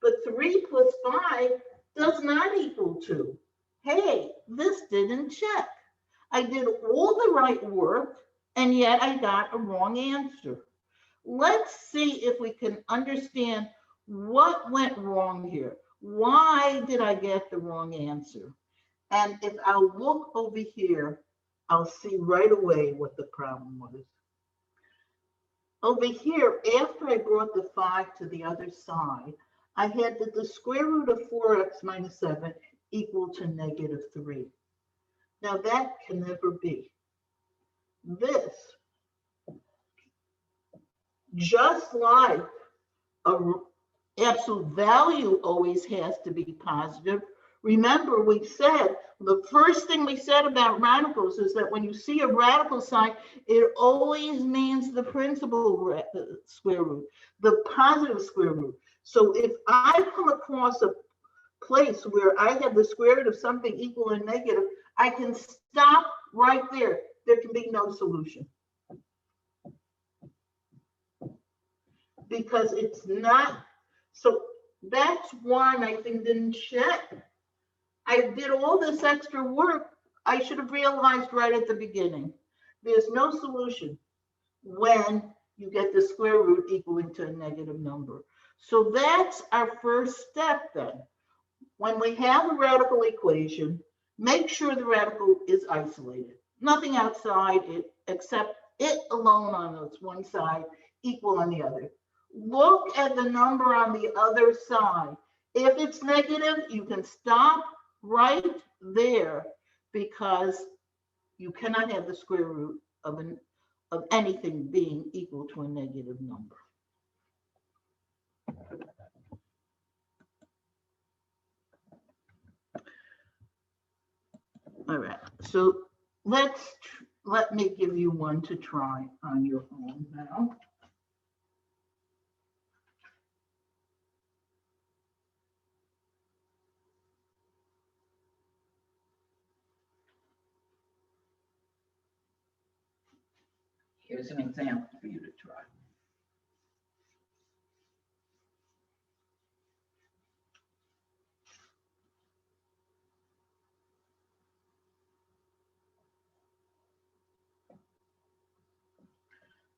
But 3 plus 5 does not equal 2. Hey, this didn't check. I did all the right work, and yet I got a wrong answer. Let's see if we can understand what went wrong here. Why did I get the wrong answer? And if I'll look over here, I'll see right away what the problem was. Over here, after I brought the 5 to the other side, I had that the square root of 4x minus 7 equal to negative 3. Now that can never be. This, just like an absolute value always has to be positive, remember we said, the first thing we said about radicals is that when you see a radical sign, it always means the principal square root, the positive square root. So if I come across a place where I have the square root of something equal and negative, I can stop right there. There can be no solution. Because it's not, so that's why my thing didn't check. I did all this extra work. I should have realized right at the beginning. There's no solution when you get the square root equaling to a negative number. So that's our first step then. When we have a radical equation, make sure the radical is isolated. Nothing outside it except it alone on its one side equal on the other. Look at the number on the other side. If it's negative, you can stop right there because you cannot have the square root of anything being equal to a negative number. All right, so let me give you one to try on your own now. Here's an example for you to try.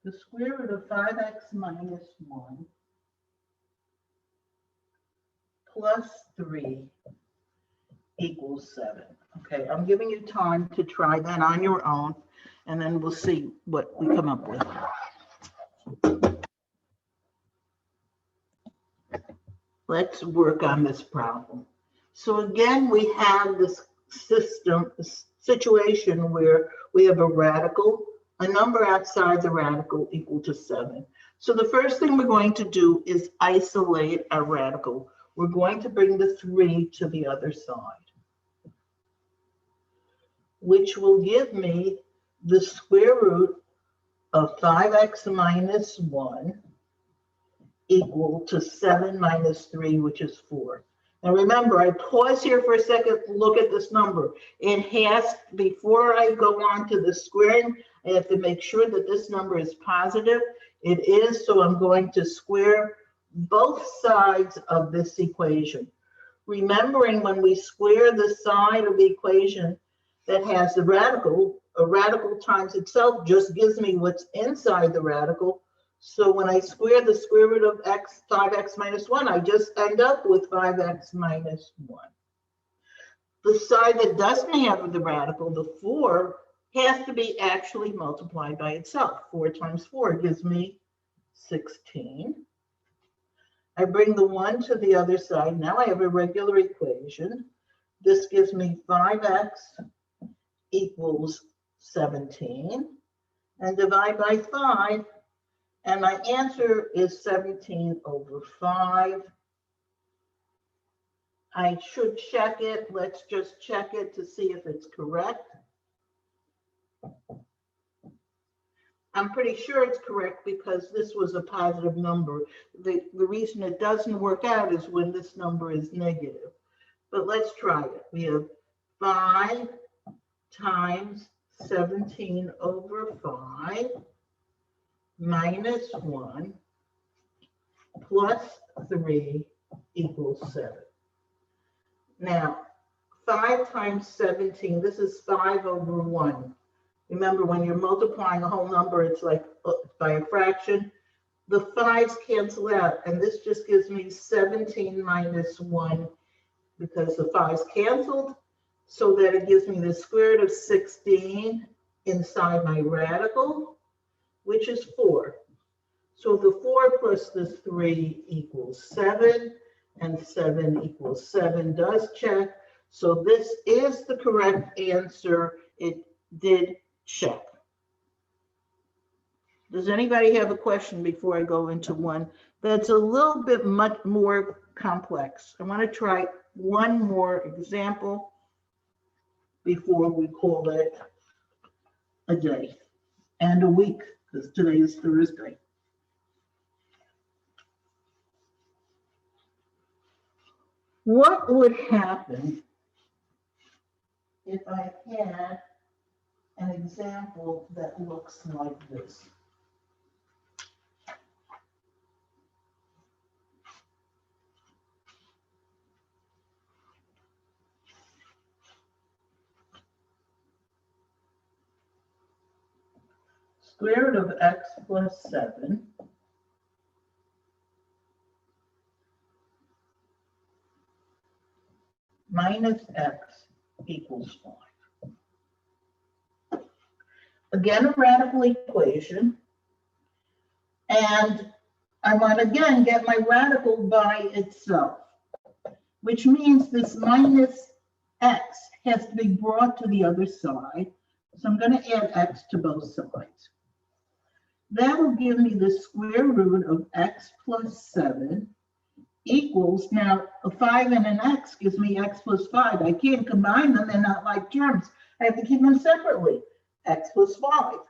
The square root of 5x minus 1 plus 3 equals 7. Okay, I'm giving you time to try that on your own, and then we'll see what we come up with. Let's work on this problem. So again, we have this situation where we have a radical, a number outside the radical equal to 7. So the first thing we're going to do is isolate our radical. We're going to bring the 3 to the other side, which will give me the square root of 5x minus 1 equal to 7 minus 3, which is 4. Now remember, I pause here for a second, look at this number. It has, before I go on to the squaring, I have to make sure that this number is positive. It is, so I'm going to square both sides of this equation. Remembering when we square the side of the equation that has the radical, a radical times itself just gives me what's inside the radical. So when I square the square root of 5x minus 1, I just end up with 5x minus 1. The side that doesn't have the radical, the 4, has to be actually multiplied by itself. 4 times 4 gives me 16. I bring the 1 to the other side. Now I have a regular equation. This gives me 5x equals 17. And divide by 5. And my answer is 17 over 5. I should check it. Let's just check it to see if it's correct. I'm pretty sure it's correct because this was a positive number. The reason it doesn't work out is when this number is negative. But let's try it. We have 5 times 17 over 5 minus 1 plus 3 equals 7. Now, 5 times 17, this is 5 over 1. Remember, when you're multiplying a whole number, it's like by a fraction. The 5s cancel out, and this just gives me 17 minus 1 because the 5s canceled, so that it gives me the square root of 16 inside my radical, which is 4. So the 4 plus the 3 equals 7, and 7 equals 7 does check. So this is the correct answer. It did check. Does anybody have a question before I go into one that's a little bit much more complex? I want to try one more example before we call it a day and a week, because today is Thursday. What would happen if I had an example that looks like this? square root of x plus 7 minus x equals 5. Again, a radical equation. And I want to again get my radical by itself, which means this minus x has to be brought to the other side. So I'm going to add x to both sides. That will give me the square root of x plus 7 equals, now a 5 and an x gives me x plus 5. I can't combine them, they're not like terms. I have to keep them separately, x plus 5.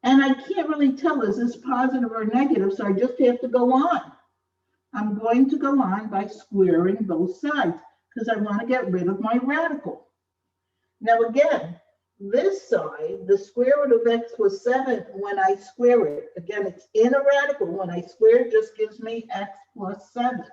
And I can't really tell, is this positive or negative, so I just have to go on. I'm going to go on by squaring both sides because I want to get rid of my radical. Now again, this side, the square root of x plus 7, when I square it, again, it's in a radical. When I square it, just gives me x plus 7.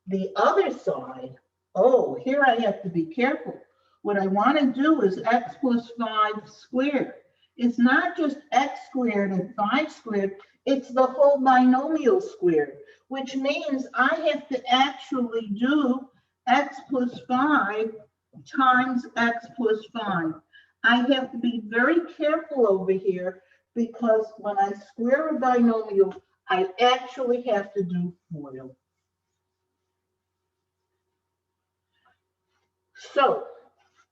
The other side, oh, here I have to be careful. What I want to do is x plus 5 squared. It's not just x squared and 5 squared, it's the whole binomial squared, which means I have to actually do x plus 5 times x plus 5. I have to be very careful over here because when I square a binomial, I actually have to do FOIL. So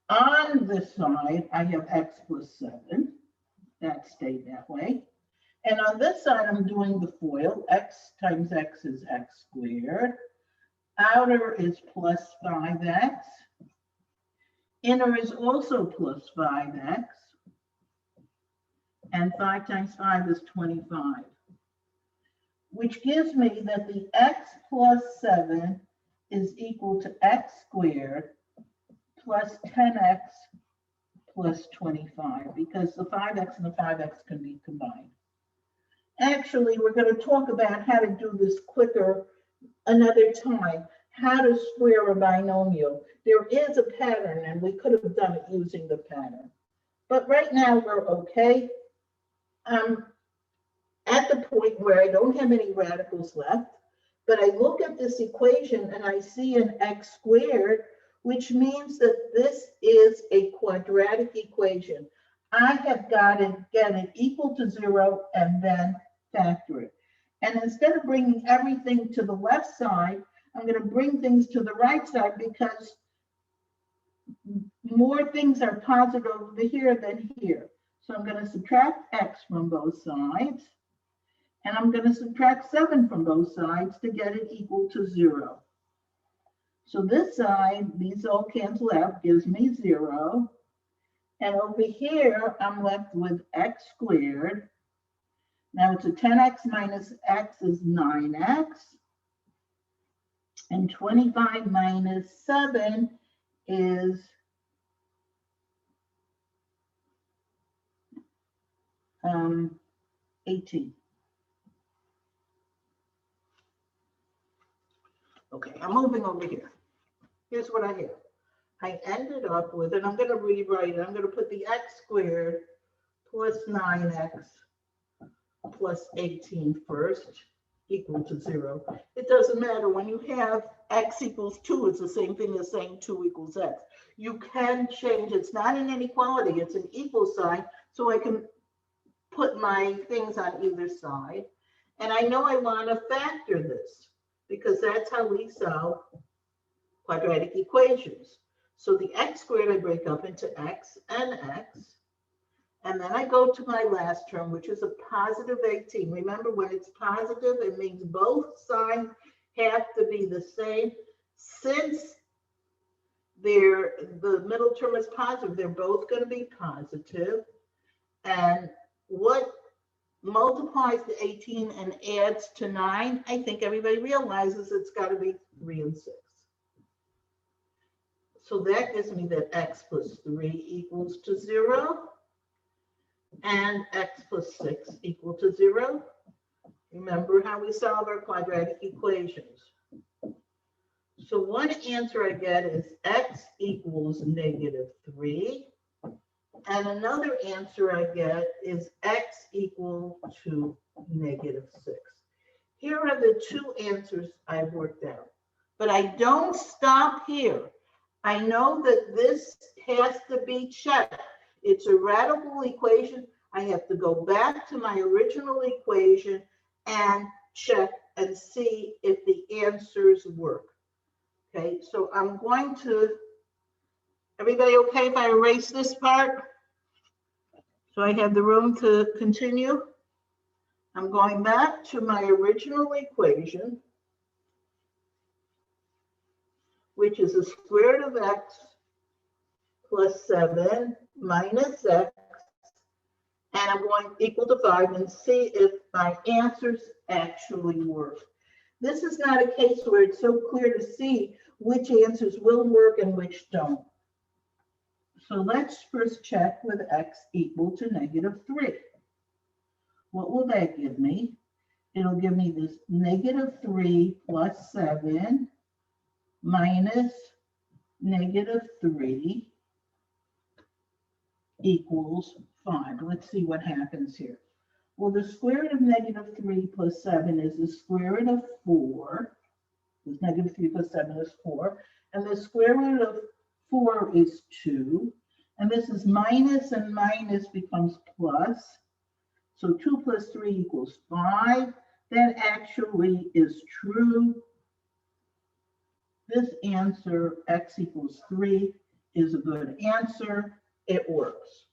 on this side, I have x plus 7. That stayed that way. And on this side, I'm doing the FOIL. X times x is x squared. Outer is plus 5x. Inner is also plus 5x. And 5 times 5 is 25. Which gives me that the x plus 7 is equal to x squared plus 10x plus 25, because the 5x and the 5x can be combined. Actually, we're going to talk about how to do this quicker another time, how to square a binomial. There is a pattern, and we could have done it using the pattern. But right now, we're okay. I'm at the point where I don't have any radicals left, but I look at this equation and I see an x squared, which means that this is a quadratic equation. I have got to get it equal to 0 and then factor it. And instead of bringing everything to the left side, I'm going to bring things to the right side because more things are positive over here than here. So I'm going to subtract x from both sides. And I'm going to subtract 7 from both sides to get it equal to 0. So this side, these all cancel out, gives me 0. And over here, I'm left with x squared. Now it's a 10x minus x is 9x. And 25 minus 7 is 18. Okay, I'm moving over here. Here's what I have. I ended up with, and I'm going to rewrite it. I'm going to put the x squared plus 9x plus 18 first equal to 0. It doesn't matter. When you have x equals 2, it's the same thing as saying 2 equals x. You can change. It's not an inequality. It's an equal sign. So I can put my things on either side. And I know I want to factor this because that's how we solve quadratic equations. So the x squared I break up into x and x. And then I go to my last term, which is a positive 18. Remember, when it's positive, it means both sides have to be the same. Since the middle term is positive, they're both going to be positive. And what multiplies to 18 and adds to 9, I think everybody realizes it's got to be 3 and 6. So that gives me that x plus 3 equals to 0. And x plus 6 equal to 0. Remember how we solve our quadratic equations. So one answer I get is x equals -3. And another answer I get is x equal to -6. Here are the two answers I've worked out. But I don't stop here. I know that this has to be checked. It's a radical equation. I have to go back to my original equation and check and see if the answers work. Okay, so I'm going to, everybody okay if I erase this part? So I have the room to continue. I'm going back to my original equation, which is the square root of x plus 7 minus x, and I'm going equal to 5 and see if my answers actually work. This is not a case where it's so clear to see which answers will work and which don't. So let's first check with x equal to -3. What will that give me? It'll give me this -3 plus 7 minus -3 equals 5. Let's see what happens here. Well, the square root of -3 plus 7 is the square root of 4. Because -3 plus 7 is 4. And the square root of 4 is 2. And this is minus and minus becomes plus. So 2 plus 3 equals 5. That actually is true. This answer, x equals 3, is a good answer. It works.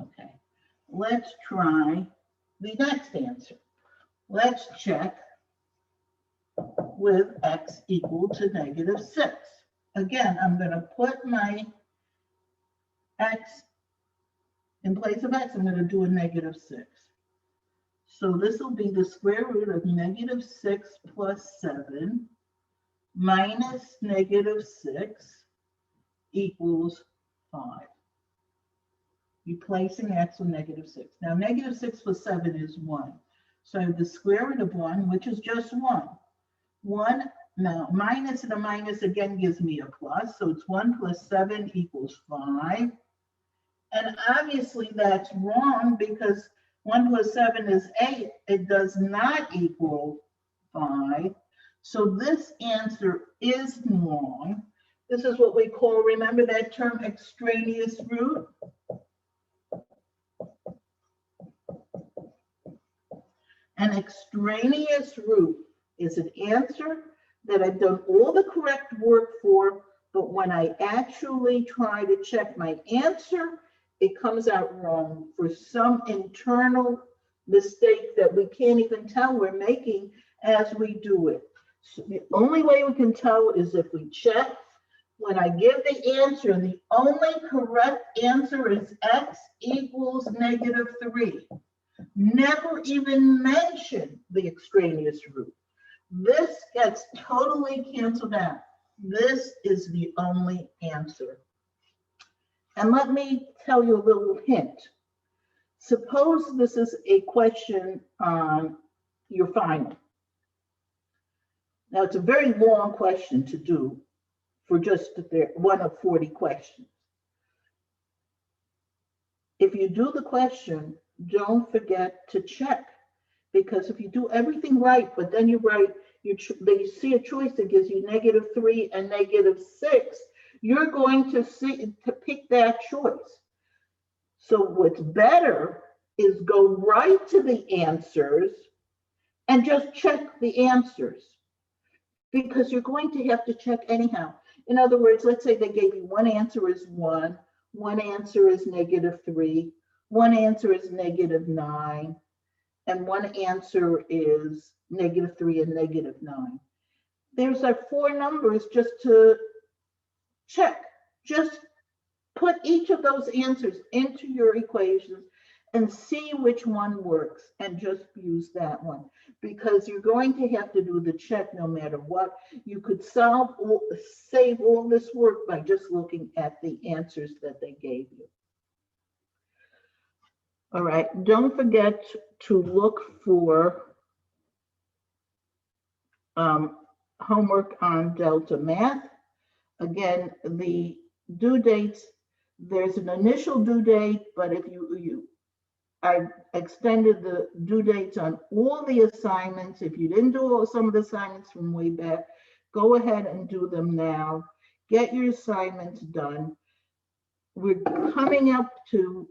Okay, let's try the next answer. Let's check with x equal to -6. Again, I'm going to put my x in place of x. I'm going to do a -6. So this will be the square root of -6 plus 7 minus -6 equals 5. Replacing x with -6. Now, -6 plus 7 is 1. So I have the square root of 1, which is just 1. 1, now minus and a minus again gives me a plus. So it's 1 plus 7 equals 5. And obviously that's wrong because 1 plus 7 is 8. It does not equal 5. So this answer is wrong. This is what we call, remember that term, extraneous root? An extraneous root is an answer that I've done all the correct work for, but when I actually try to check my answer, it comes out wrong for some internal mistake that we can't even tell we're making as we do it. So the only way we can tell is if we check. When I give the answer, the only correct answer is x equals -3. Never even mention the extraneous root. This gets totally canceled out. This is the only answer. And let me tell you a little hint. Suppose this is a question on your final. Now, it's a very long question to do for just one of 40 questions. If you do the question, don't forget to check, because if you do everything right, but then you write, they see a choice that gives you -3 and -6, you're going to pick that choice. So what's better is go right to the answers and just check the answers, because you're going to have to check anyhow. In other words, let's say they gave you one answer is 1, one answer is -3, one answer is -9, and one answer is -3 and -9. There's like 4 numbers just to check. Just put each of those answers into your equations and see which one works, and just use that one, because you're going to have to do the check no matter what. You could save all this work by just looking at the answers that they gave you. All right, don't forget to look for homework on Delta Math. Again, the due dates, there's an initial due date, but if I extended the due dates on all the assignments. If you didn't do some of the assignments from way back, go ahead and do them now. Get your assignments done. We're coming up to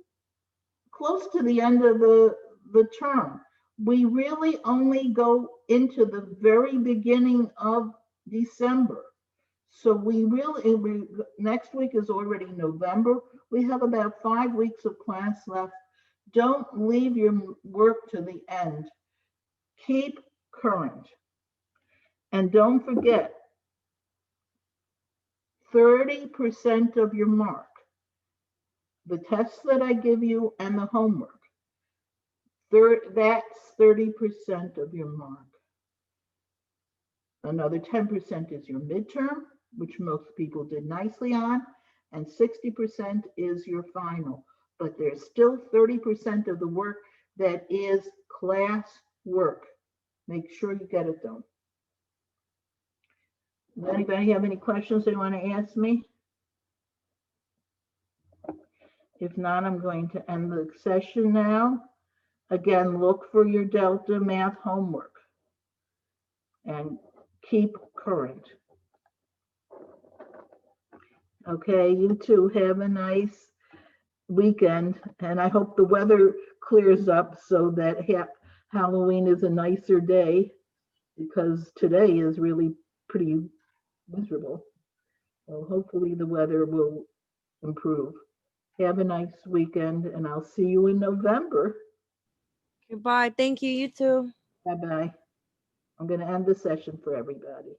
close to the end of the term. We really only go into the very beginning of December. So next week is already November. We have about 5 weeks of class left. Don't leave your work to the end. Keep current. And don't forget, 30% of your mark. The tests that I give you and the homework, that's 30% of your mark. Another 10% is your midterm, which most people did nicely on, and 60% is your final. But there's still 30% of the work that is class work. Make sure you get it done. Does anybody have any questions they want to ask me? If not, I'm going to end the session now. Again, look for your Delta Math homework and keep current. Okay, you too have a nice weekend, and I hope the weather clears up so that Halloween is a nicer day, because today is really pretty miserable. So hopefully the weather will improve. Have a nice weekend, and I'll see you in November. Goodbye. Thank you. You too. Bye-bye. I'm going to end the session for everybody.